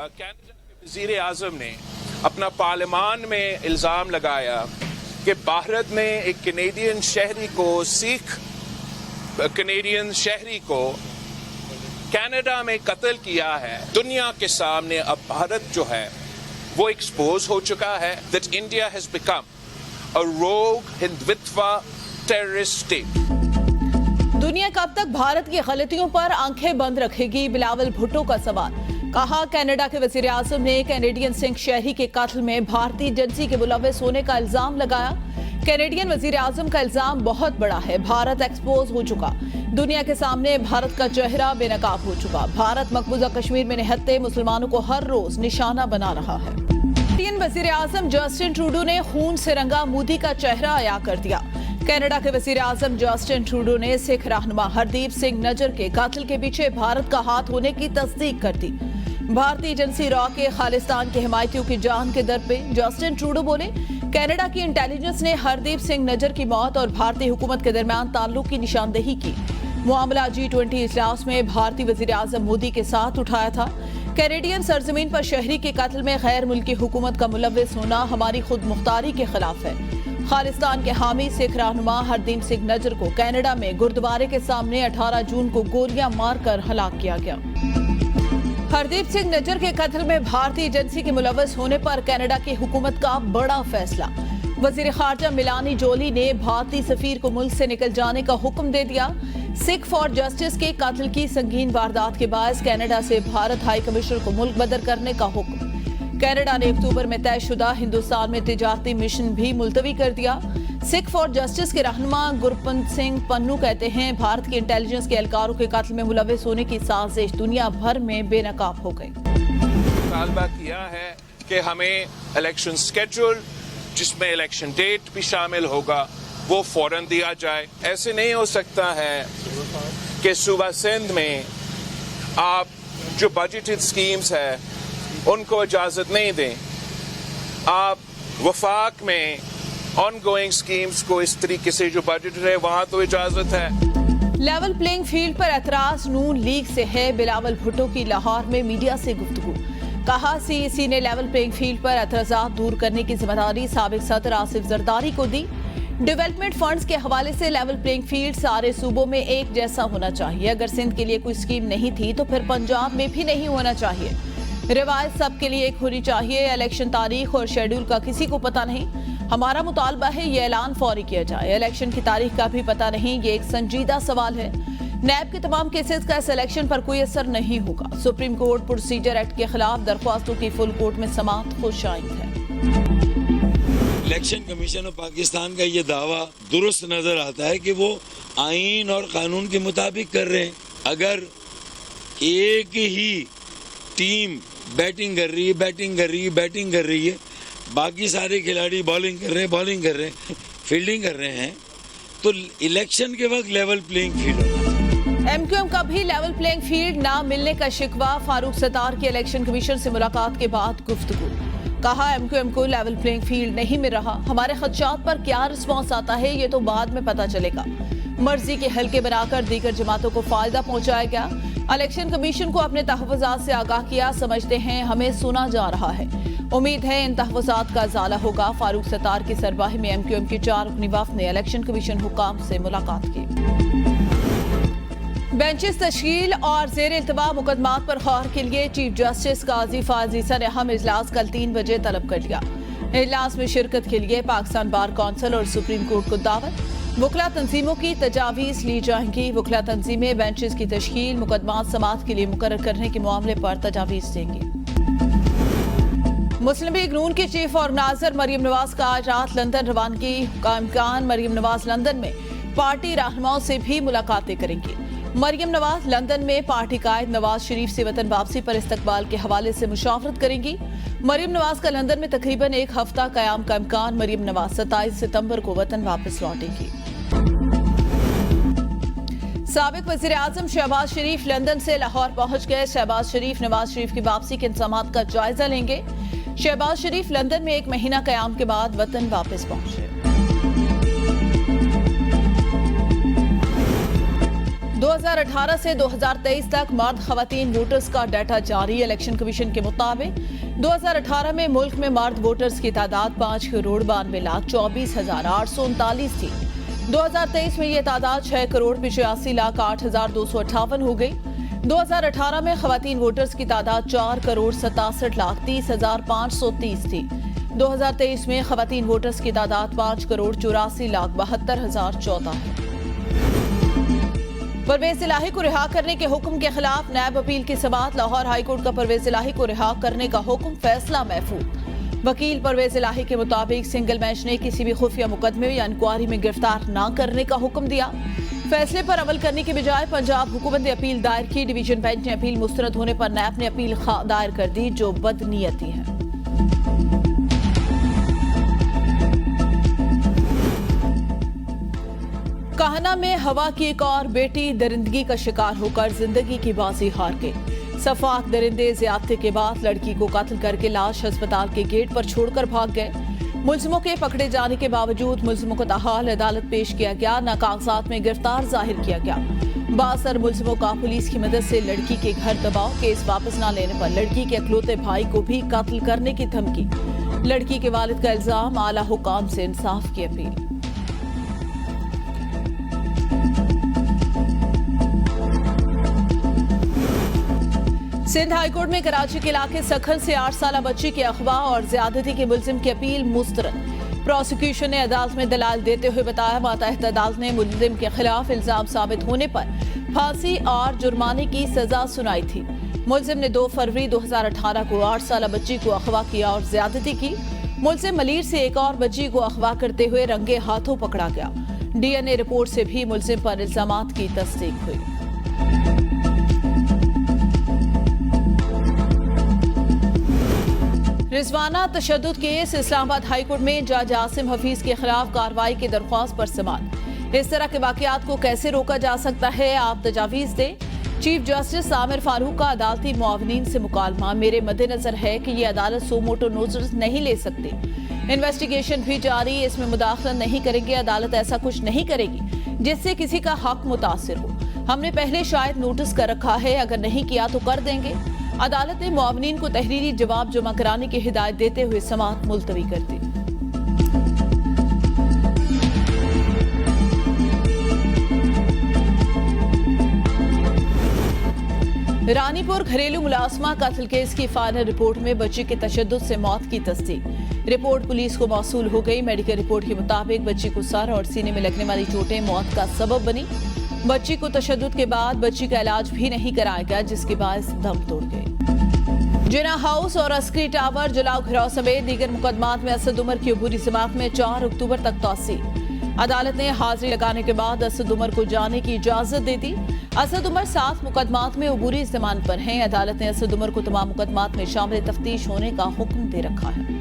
Canada के वज़ीर आज़म ने अपना पार्लियामान में इल्ज़ाम लगाया कि भारत ने एक कनेडियन शहरी को कनाडा में कत्ल किया है। दुनिया के सामने अब भारत जो है वो एक्सपोज हो चुका है that India has become a rogue Hindutva terrorist state. दुनिया कब तक भारत की गलतियों पर आंखें बंद रखेगी? बिलावल भुट्टो का सवाल। कहा, कनाडा के वज़ीर आज़म ने कैनेडियन सिंह शहरी के कत्ल में भारतीय एजेंसी के मुलव्विस होने का इल्जाम लगाया। कैनेडियन वज़ीर आज़म का इल्जाम बहुत बड़ा है। भारत एक्सपोज हो चुका, दुनिया के सामने भारत का चेहरा बेनकाब हो चुका। भारत मकबूजा कश्मीर में निहत्ते मुसलमानों को हर रोज निशाना बना रहा है। कैनेडियन वज़ीर आज़म जस्टिन ट्रूडो ने खून से रंगा मोदी का चेहरा अया कर दिया। कनाडा के वज़ीर आज़म जस्टिन ट्रूडो ने सिख रहनुमा हरदीप सिंह नज्जर के कातिल के पीछे भारत का हाथ होने की तस्दीक कर दी। भारतीय एजेंसी रॉ के खालिस्तान के हिमायतियों की जान के दर पे जस्टिन ट्रूडो बोले, कनाडा की इंटेलिजेंस ने हरदीप सिंह नज्जर की मौत और भारतीय हुकूमत के दरमियान ताल्लुक की निशानदेही की। मामला G20 इजलास में भारतीय वज़ीर आज़म मोदी के साथ उठाया था। कैनेडियन सरजमीन पर शहरी के कत्ल में गैर मुल्की हुकूमत का मुलव्विस होना हमारी खुद मुख्तारी के खिलाफ है। खालिस्तान के हामी सिख रहनुमा हरदीप सिंह नज्जर को कनाडा में गुरुद्वारे के सामने 18 जून को गोलियां मारकर हलाक किया गया। हरदीप सिंह नज्जर के कत्ल में भारतीय एजेंसी के मुलव्विस होने पर कनाडा की हुकूमत का बड़ा फैसला। वज़ीर खारजा मिलानी जोली ने भारतीय सफीर को मुल्क से निकल जाने का हुक्म दे दिया। सिख फॉर जस्टिस के कत्ल की संगीन वारदात के बायस कनाडा से भारत हाई कमिश्नर को मुल्क बदर करने का हुक्म। कनाडा ने अक्टूबर में तयशुदा हिंदुस्तान में तिजारती मिशन भी मुलतवी कर दिया। सिख फॉर जस्टिस के रहनुमा गुरपंत सिंह पन्नू कहते हैं, भारत के इंटेलिजेंस के एहलकारों के कत्ल में मुलव्विस होने की साजिश दुनिया भर में बेनकाब हो गई। मुतालबा किया है कि हमें इलेक्शन स्केड्यूल जिसमें इलेक्शन डेट भी शामिल होगा वो फौरन दिया जाए। ऐसे नहीं हो सकता है कि सूबा सिंध में आप जो बजटेड स्कीम्स है उनको इजाजत नहीं दें, आप वफाक में ऑनगोइंग स्कीम्स को इस तरीके से जो बजट है वहां तो इजाजत है। लेवल प्लेइंग फील्ड पर एतराज नून लीग से है। बिलावल भुट्टो की लाहौर में मीडिया से गुफ्तगू। कहा, CEC ने लेवल प्लेइंग फील्ड पर एतराजात दूर करने की जिम्मेदारी साबिक सदर आसिफ जरदारी को दी। डेवलपमेंट फंड्स के हवाले से लेवल प्लेइंग फील्ड सारे सूबों में एक जैसा होना चाहिए। अगर सिंध के लिए कोई स्कीम नहीं थी तो फिर पंजाब में भी नहीं होना चाहिए। रिवायत सबके लिए एक होनी चाहिए। इलेक्शन तारीख और शेड्यूल का किसी को पता नहीं। हमारा मुतालबा है ये ऐलान फौरी किया जाए। इलेक्शन की तारीख का भी पता नहीं, ये एक संजीदा सवाल है। नैब के तमाम केसेस का इस इलेक्शन पर कोई असर नहीं होगा। सुप्रीम कोर्ट प्रोसीजर एक्ट के खिलाफ दरख्वास्तों की फुल कोर्ट में समाअत खुशाइंद है। इलेक्शन कमीशन ऑफ पाकिस्तान का ये दावा दुरुस्त नजर आता है कि वो आईन और कानून के मुताबिक कर रहे हैं। अगर एक ही टीम बैटिंग कर रही है, बाकी सारे खिलाड़ी बॉलिंग कर रहे हैं, फील्डिंग कर रहे हैं, तो इलेक्शन के वक्त लेवल प्लेइंग फील्ड। MQM का भी लेवल प्लेइंग फील्ड ना मिलने का शिकवा। फारूक सत्तार की इलेक्शन कमीशन से मुलाकात के बाद गुफ्तगू। कहा, MQM को लेवल प्लेइंग फील्ड नहीं मिल रहा। हमारे खदशात पर क्या रिस्पॉन्स आता है ये तो बाद में पता चलेगा। मर्जी के हल्के बनाकर दीगर जमातों को फायदा पहुंचाया गया। इलेक्शन कमीशन को अपने तहफ़्फ़ुज़ात से आगाह किया। समझते हैं हमें सुना जा रहा है। उम्मीद है इन तहफ़्फ़ुज़ात का इज़ाला होगा। फारूक सत्तार की सरबराही में MQM की 4 रुकनी वफ़द ने इलेक्शन कमीशन हुकाम से मुलाकात की। बेंचेस तश्कील और ज़ेर इल्तवा मुकदमात पर गौर के लिए चीफ जस्टिस काजी फायज़ ईसा ने अहम इजलास कल 3 बजे तलब कर लिया। इजलास में शिरकत के लिए पाकिस्तान बार कौंसिल और सुप्रीम कोर्ट को दावत। वकला तंजीमों की तजावीज़ ली जाएंगी। वकला तंजीमें बेंचेस की तश्कील मुकदमात समाअत के लिए मुकर्रर करने के मामले पर तजावीज़ देंगी। मुस्लिम लीग नून की चीफ ऑर्गेनाइजर मरियम नवाज का आज रात लंदन रवानगी का इम्कान। मरियम नवाज लंदन में पार्टी रहनुमाओं से भी मुलाकातें करेंगी। मरियम नवाज लंदन में पार्टी कायद नवाज शरीफ से वतन वापसी पर इस्तकबाल के हवाले से मुशावरत करेंगी। मरियम नवाज का लंदन में तकरीबन 1 हफ्ता कयाम का इम्कान। मरियम नवाज 27 सितंबर को वतन वापस लौटेंगी। साबिक वज़ीर आज़म शहबाज शरीफ लंदन से लाहौर पहुंच गए। शहबाज शरीफ नवाज शरीफ की वापसी के इंतजामात का जायजा लेंगे। शहबाज शरीफ लंदन में 1 महीना कयाम के बाद वतन वापस पहुंचे। 2018 से 2023 तक मर्द खवातीन वोटर्स का डाटा जारी। इलेक्शन कमीशन के मुताबिक 2018 में मुल्क में मर्द वोटर्स की तादाद 5,92,24,839 थी। 2023 में ये तादाद 6,85,08,258 हो गई। 2018 में खवातीन वोटर्स की तादाद 4,67,30,530 थी। 2023 में खवातीन वोटर्स की तादाद 5,84,72,014 है। परवेज इलाही को रिहा करने के हुक्म के खिलाफ नैब अपील की समाअत। लाहौर हाईकोर्ट का परवेज इलाही को रिहा करने का हुक्म, फैसला महफूज। वकील परवेज इलाही के मुताबिक सिंगल बेंच ने किसी भी खुफिया मुकदमे या इंक्वायरी में गिरफ्तार न करने का हुक्म दिया। फैसले पर अमल करने के बजाय पंजाब हुकूमत ने अपील दायर की। डिवीजन बेंच ने अपील मुस्तरद होने पर नैब ने अपील दायर कर दी, जो बदनीयती है। काहना में हवा की एक और बेटी दरिंदगी का शिकार होकर जिंदगी की बाजी हार गई। सफाक दरिंदे ज़ियादती के बाद लड़की को कत्ल करके लाश अस्पताल के गेट पर छोड़कर भाग गए। मुलजिमों के पकड़े जाने के बावजूद मुलजिमों को ताहाल अदालत पेश किया गया, न कागजात में गिरफ्तार जाहिर किया गया। बासर मुलजिमों का पुलिस की मदद से लड़की के घर दबाव, केस वापस न लेने पर लड़की के अकलौते भाई को भी कत्ल करने की धमकी। लड़की के वालिद का इल्जाम, आला हुकाम से इंसाफ की अपील। सिंध हाईकोर्ट में कराची के इलाके सखन से 8 साल बच्ची के अगवा और ज्यादती के मुलजिम की अपील मुस्तरद। प्रोसिक्यूशन ने अदालत में दलाल देते हुए बताया, मातहत अदालत ने मुलजिम के खिलाफ इल्जाम साबित होने पर फांसी और जुर्माने की सजा सुनाई थी। मुलजिम ने 2 फरवरी 2018 को 8 साल बच्ची को अगवा किया और ज्यादती की। मुलजिम मलीर से एक और बच्ची को अगवा करते हुए रंगे हाथों पकड़ा गया। DNA रिपोर्ट से भी मुलजिम पर इल्जामात की तस्दीक हुई। रिजवाना तशद्दुद केस। इस्लामाबाद हाईकोर्ट में जज आसिम हफीज के खिलाफ कार्रवाई की दरख्वास्त पर समाअत। इस तरह के वाकयात को कैसे रोका जा सकता है, आप तजावीज दें। चीफ जस्टिस आमिर फारूक का अदालती मुआवनीन से मुकालमा। मेरे मद्देनजर है कि ये अदालत सो मोटो नोटिस नहीं ले सकती। इन्वेस्टिगेशन भी जारी, इसमें मुदाखलत नहीं करेंगे। अदालत ऐसा कुछ नहीं करेगी जिससे किसी का हक मुतासिर हो। हमने पहले शायद नोटिस कर रखा है, अगर नहीं किया तो कर देंगे। अदालत ने मुआवनीन को तहरीरी जवाब जमा कराने की हिदायत देते हुए समाअत मुलतवी कर दी। रानीपुर घरेलू मुलाजमा कत्ल केस की फाइनल रिपोर्ट में बच्ची के तशद्दुद से मौत की तस्दीक। रिपोर्ट पुलिस को मौसूल हो गई। मेडिकल रिपोर्ट के मुताबिक बच्ची को सर और सीने में लगने वाली चोटें मौत का सबब बनी। बच्ची को तशद्दुद के बाद बच्ची का इलाज भी नहीं कराया गया, जिसके बायस दम तोड़ गई। जिना हाउस और अस्करी टावर जलाओ घिराव समेत दीगर मुकदमात में असद उमर की अबूरी समाअत में 4 अक्टूबर तक तौसील। अदालत ने हाजिरी लगाने के बाद असद उमर को जाने की इजाजत दे दी। असद उमर 7 मुकदमात में अबूरी जमानत पर हैं। अदालत ने असद उमर को तमाम मुकदमात में शामिल तफ्तीश होने का हुक्म दे रखा है।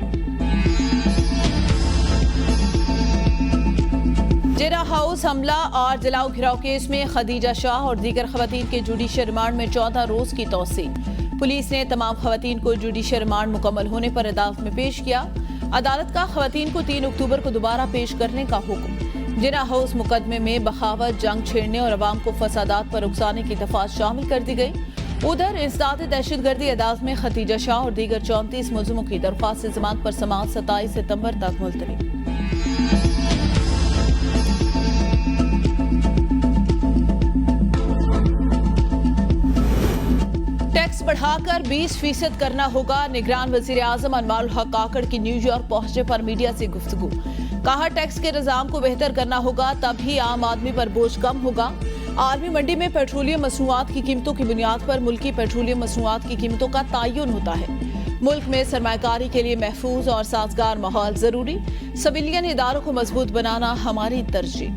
जिना हाउस हमला और जलाओ घिराव केस में खदीजा शाह और दीगर खवातीन के जुडिशियल रिमांड में 14 रोज की तौसील। पुलिस ने तमाम खवातीन को जुडिशियल रिमांड मुकम्मल होने पर अदालत में पेश किया। अदालत का खवातीन को 3 अक्टूबर को दोबारा पेश करने का हुक्म। जिना हाउस मुकदमे में बगावत, जंग छेड़ने और अवाम को फसादात पर उकसाने की दफात शामिल कर दी गई। उधर इंसदाद दहशतगर्दी अदालत में खदीजा शाह और दीगर 34 मुलजिमों की दरख्वास्त जमानत पर समाअत 27 सितंबर तक मुलतवी। टैक्स बढ़ाकर 20% करना होगा। निगरान वजीर आजम अनवारुल हक काकड़ की न्यूयॉर्क पहुंचने पर मीडिया से गुफ्तगू। कहा, टैक्स के निजाम को बेहतर करना होगा, तभी आम आदमी पर बोझ कम होगा। आर्मी मंडी में पेट्रोलियम मसनूआत की कीमतों की बुनियाद पर मुल्की पेट्रोलियम मसनूआत की कीमतों का तयन होता है। मुल्क में सरमायाकारी के लिए महफूज और साजगार माहौल जरूरी। सिविलियन इदारों को मजबूत बनाना हमारी तरजीह।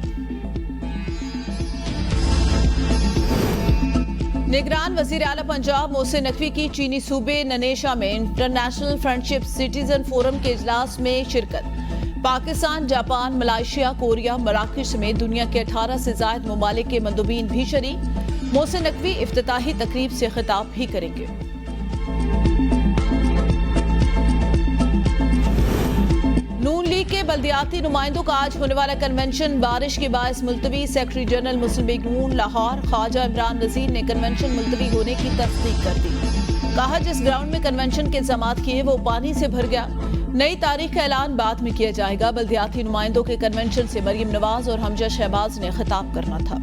निगरान वजीर आला पंजाब मोहसिन नकवी की चीनी सूबे ननेशा में इंटरनेशनल फ्रेंडशिप सिटीजन फोरम के इजलास में शिरकत। पाकिस्तान, जापान, मलेशिया, कोरिया, मराकश समेत दुनिया के 18 से ज्यादा ममालिक के मंदुबीन भी शरीक। मोहसिन नकवी इफ्तिताही तकरीब से खिताब भी करेंगे। नून तहरीक के बल्दियाती नुमाइंदों का आज होने वाला कन्वेंशन बारिश के बायस मुलतवी। सेक्रेटरी जनरल मुस्लिम लीग नून लाहौर ख्वाजा इमरान नजीर ने कन्वेंशन मुलतवी होने की तस्दीक कर दी। कहा जिस ग्राउंड में कन्वेंशन के इंतजाम किए वो पानी से भर गया। नई तारीख का ऐलान बाद में किया जाएगा। बल्दियाती नुमाइंदों के कन्वेंशन से मरियम नवाज और हमजा शहबाज ने खिताब करना था।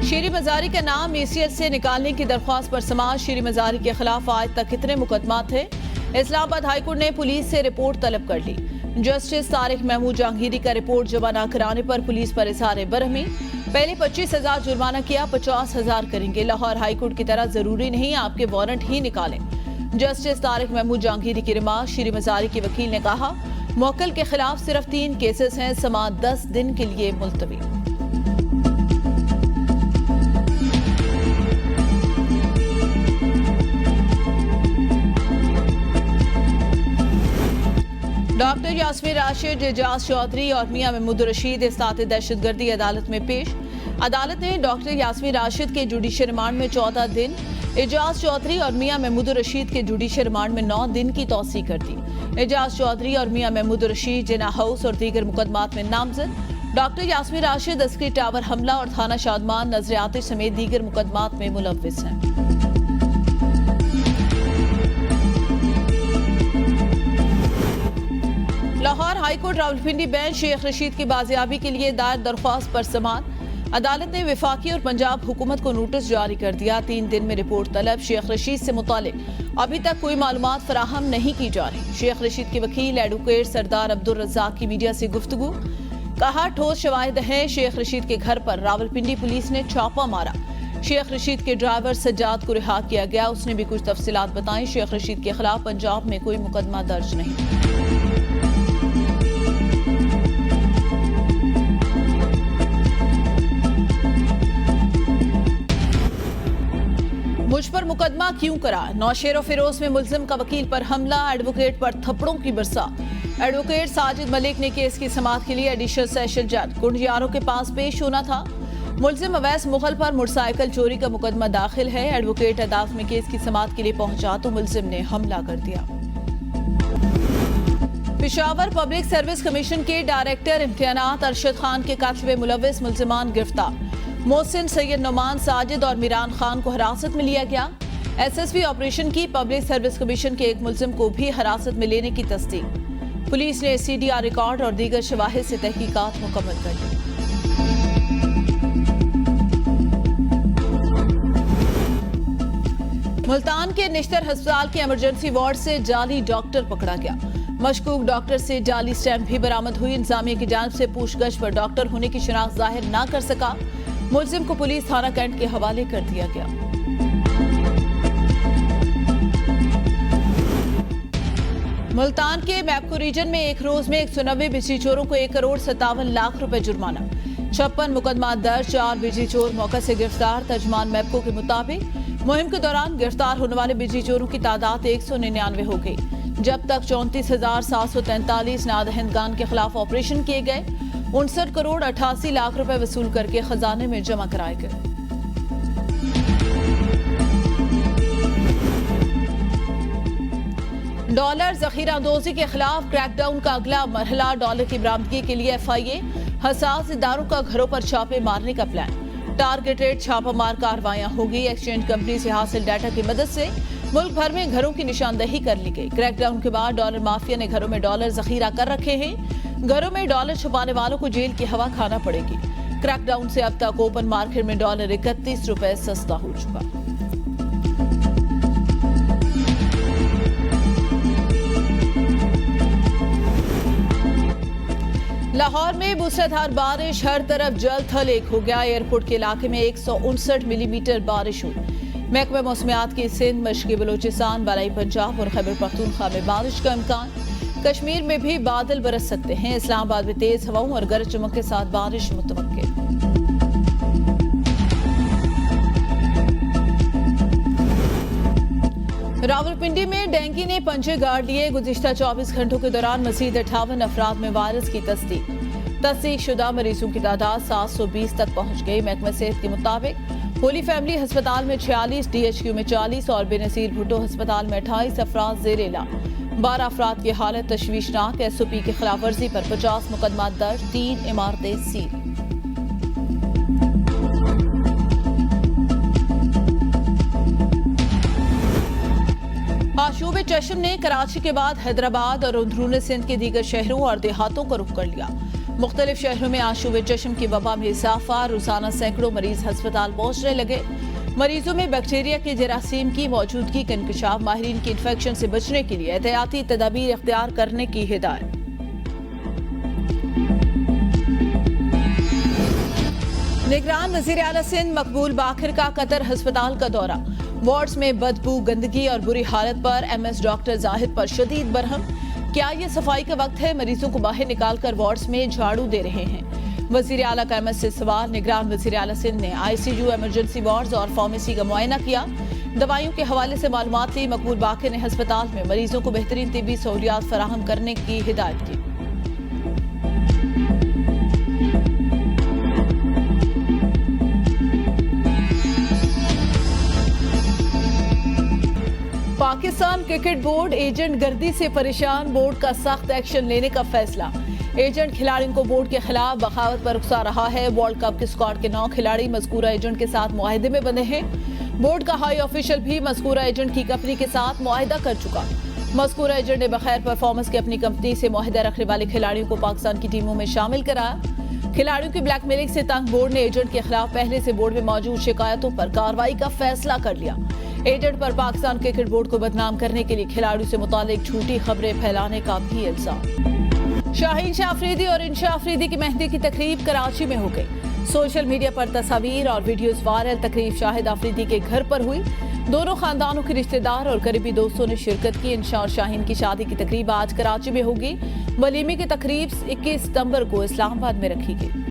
शीरी मजारी का नाम ACL से निकालने की दरख्वास्त पर समाज। शीरी मजारी के खिलाफ आज तक कितने मुकदमा थे? इस्लामाबाद हाईकोर्ट ने पुलिस से रिपोर्ट तलब कर ली। जस्टिस तारिक महमूद जहांगीरी का रिपोर्ट जमा न कराने पर पुलिस पर इजहार बरहमी। पहले 25,000 जुर्माना किया, 50,000 करेंगे। लाहौर हाईकोर्ट की तरह जरूरी नहीं आपके वारंट ही निकालें। जस्टिस तारिक महमूद जहांगीरी की रिमार्क। शीरी मजारी के वकील ने कहा मौक्किल के खिलाफ सिर्फ 3 केसेस हैं, समाअत 10 दिन के लिए मुलतवी। डॉक्टर यास्मीन राशिद, एजाज चौधरी और मियां महमूद रशीद इस्तात दहशतगर्दी अदालत में पेश। अदालत ने डॉक्टर यास्मीन राशिद के जुडिशियल रिमांड में 14 दिन, एजाज चौधरी और मियां महमूद रशीद के जुडिशियल रिमांड में 9 दिन की तौसीह कर दी। एजाज चौधरी और मियां महमूद रशीद जिना हाउस और दीगर मुकदमात में नामजद। डॉक्टर यास्मीन राशिद अस्करी टावर हमला और थाना शादमान नजरियाती समेत दीगर मुकदमात में मुलव्विस हैं। लाहौर हाईकोर्ट रावलपिंडी बेंच शेख रशीद की बाजियाबी के लिए दायर दरख्वास्त पर समाअत। अदालत ने वफाकी और पंजाब हुकूमत को नोटिस जारी कर दिया। 3 दिन में रिपोर्ट तलब। शेख रशीद से मुतालिक अभी तक कोई मालूमात फराहम नहीं की जा रही। शेख रशीद के वकील एडवोकेट सरदार अब्दुल रज़ाक की मीडिया से गुफ्तगू। कहा ठोस शवाहिद हैं। शेख रशीद के घर पर रावलपिंडी पुलिस ने छापा मारा। शेख रशीद के ड्राइवर सज्जाद को रिहा किया गया। उसने भी कुछ तफसीलात बताई। शेख रशीद के खिलाफ पंजाब में कोई मुकदमा दर्ज नहीं। मुझ पर मुकदमा क्यों करा? नौशेरो फिरोज में मुल्जिम का वकील पर हमला, एडवोकेट पर थप्पड़ों की बरसात। एडवोकेट साजिद मलिक ने केस की समाअत के लिए एडिशनल सेशन जज कुंडियारों के पास पेश होना था। मुल्जिम अवैस मुगल पर मोटरसाइकिल चोरी का मुकदमा दाखिल है। एडवोकेट अदालत में केस की समाअत के लिए पहुंचा तो मुल्जिम ने हमला कर दिया। पेशावर पब्लिक सर्विस कमीशन के डायरेक्टर इम्तिहानात अरशद खान के कत्ल में मुलव्विस मुल्जिमान गिरफ्तार। मोहसिन सैयद नोमान, साजिद और मीरान खान को हिरासत में लिया गया। SSP ऑपरेशन की पब्लिक सर्विस कमीशन के एक मुल्जिम को भी हिरासत में लेने की तस्दीक। पुलिस ने CDR रिकॉर्ड और दीगर शवाहिद से तहकीकात मुकम्मल कर दी। मुल्तान के निश्तर अस्पताल के इमरजेंसी वार्ड से जाली डॉक्टर पकड़ा गया। मशकूक डॉक्टर से जाली स्टैंप भी बरामद हुई। इंतजामिया की जानिब से पूछगछ पर डॉक्टर होने की शनाख्त जाहिर न कर सका। मुल्जिम को पुलिस थाना कैंट के हवाले कर दिया गया। मुल्तान के मैपको रीजन में एक रोज में 190 बिजली चोरों को 1,57,00,000 रुपए जुर्माना। 56 मुकदमा दर्ज, 4 बिजली चोर मौका से गिरफ्तार। तर्जमान मैपको के मुताबिक मुहिम के दौरान गिरफ्तार होने वाले बिजली चोरों की तादाद 199 हो गई। जब तक 34,743 नादहिंदगान के खिलाफ ऑपरेशन किए गए। 59 करोड़ 88 लाख रुपए वसूल करके खजाने में जमा कराए गए। डॉलर जखीरा अंदोजी के खिलाफ क्रैकडाउन का अगला मरहला। डॉलर की बरामदगी के लिए FIA हसास इदारों का घरों पर छापे मारने का प्लान। टारगेटेड छापामार कार्रवाइयां होगी। एक्सचेंज कंपनी से हासिल डाटा की मदद से मुल्क भर में घरों की निशानदही कर ली गई। क्रैकडाउन के बाद डॉलर माफिया ने घरों में डॉलर जखीरा कर रखे हैं। घरों में डॉलर छुपाने वालों को जेल की हवा खाना पड़ेगी। क्रैकडाउन से अब तक ओपन मार्केट में डॉलर 31 रुपए सस्ता हो चुका। लाहौर में मूसलाधार बारिश, हर तरफ जल थल एक हो गया। एयरपोर्ट के इलाके में 159 मिलीमीटर बारिश हुई। महकमा मौसमियात की सिंध, मशरक़ी बलूचिस्तान, बालाई पंजाब और खैबर पख्तूनख्वा में बारिश का इम्कान। कश्मीर में भी बादल बरस सकते हैं। इस्लामाबाद में तेज हवाओं और गरज चमक के साथ बारिश मुतवक्के। रावलपिंडी में डेंगू ने पंजे गाड़ लिए। गुज़िश्ता 24 घंटों के दौरान मज़ीद 58 अफराद में वायरस की तस्दीक शुदा मरीजों की तादाद 720 तक पहुंच गई। महकमा सेहत के मुताबिक होली फैमिली अस्पताल में 46, DHQ में 40 और बेनजीर भुट्टो अस्पताल में 28 अफराद जेर इलाज। 12 अफराद की हालत तशवीशनाक। SOP की खिलाफ वर्जी पर 50 मुकदमा दर्ज, 3 इमारतें सील। आशूब चश्म ने कराची के बाद हैदराबाद और अंदरूनी सिंध के दीगर शहरों और देहातों को रुख कर लिया। मुख्तलिफ शहरों में आशूब चश्म की वबा में इजाफा, रोजाना सैकड़ों मरीज अस्पताल पहुंचने लगे। मरीजों में बैक्टीरिया के जरासीम की मौजूदगी का इंकशाफ, माहिरीन की इन्फेक्शन से बचने के लिए एहतियाती तदाबीर इख्तियार करने की हिदायत। निगरान वज़ीर आला सिंध मकबूल बाखिर का कतर अस्पताल का दौरा। वार्ड्स में बदबू, गंदगी और बुरी हालत पर MS डॉक्टर जाहिद पर शदीद बरहम। क्या ये सफाई का वक्त है? मरीजों को बाहर निकालकर वार्ड्स में झाड़ू दे रहे हैं। वज़ीर आला का MS से सवाल। निगरान वज़ीर आला सिंध ने ICU, इमरजेंसी वार्ड्स और फार्मेसी का मुआयना किया। दवाइयों के हवाले से मालूमात ली। मकबूल बाखिर ने अस्पताल में मरीजों को बेहतरीन तिब्बी सहूलियात फराहम करने की हिदायत की। पाकिस्तान क्रिकेट बोर्ड एजेंट गर्दी से परेशान, बोर्ड का सख्त एक्शन लेने का फैसला। एजेंट खिलाड़ियों को बोर्ड के खिलाफ बगावत पर उकसा रहा है। वर्ल्ड कप के स्क्वाड के 9 खिलाड़ी मज़कूरा एजेंट के साथ मुआहदे में बंधे हैं। बोर्ड का हाई ऑफिशियल भी मज़कूरा एजेंट की कंपनी के साथ मुआहदा कर चुका। मज़कूरा एजेंट ने बगैर परफॉर्मेंस के अपनी कंपनी से मुआहदा रखने वाले खिलाड़ियों को पाकिस्तान की टीमों में शामिल कराया। खिलाड़ियों की ब्लैकमेलिंग से तंग बोर्ड ने एजेंट के खिलाफ पहले से बोर्ड में मौजूद शिकायतों पर कार्रवाई का फैसला कर लिया। एजेंट पर पाकिस्तान क्रिकेट बोर्ड को बदनाम करने के लिए खिलाड़ियों से मुतालिक झूठी खबरें फैलाने का भी इल्जाम। शाहीन शाह अफरीदी और इंशा अफरीदी की मेहंदी की तकरीब कराची में हो गई। सोशल मीडिया पर तस्वीर और वीडियोस वायरल। तकरीब शाहिद अफरीदी के घर पर हुई। दोनों खानदानों के रिश्तेदार और करीबी दोस्तों ने शिरकत की। इंशा और शाहीन की शादी की तकरीब आज कराची में होगी। वलीमे की तकरीब 21 सितंबर को इस्लामाबाद में रखी गई।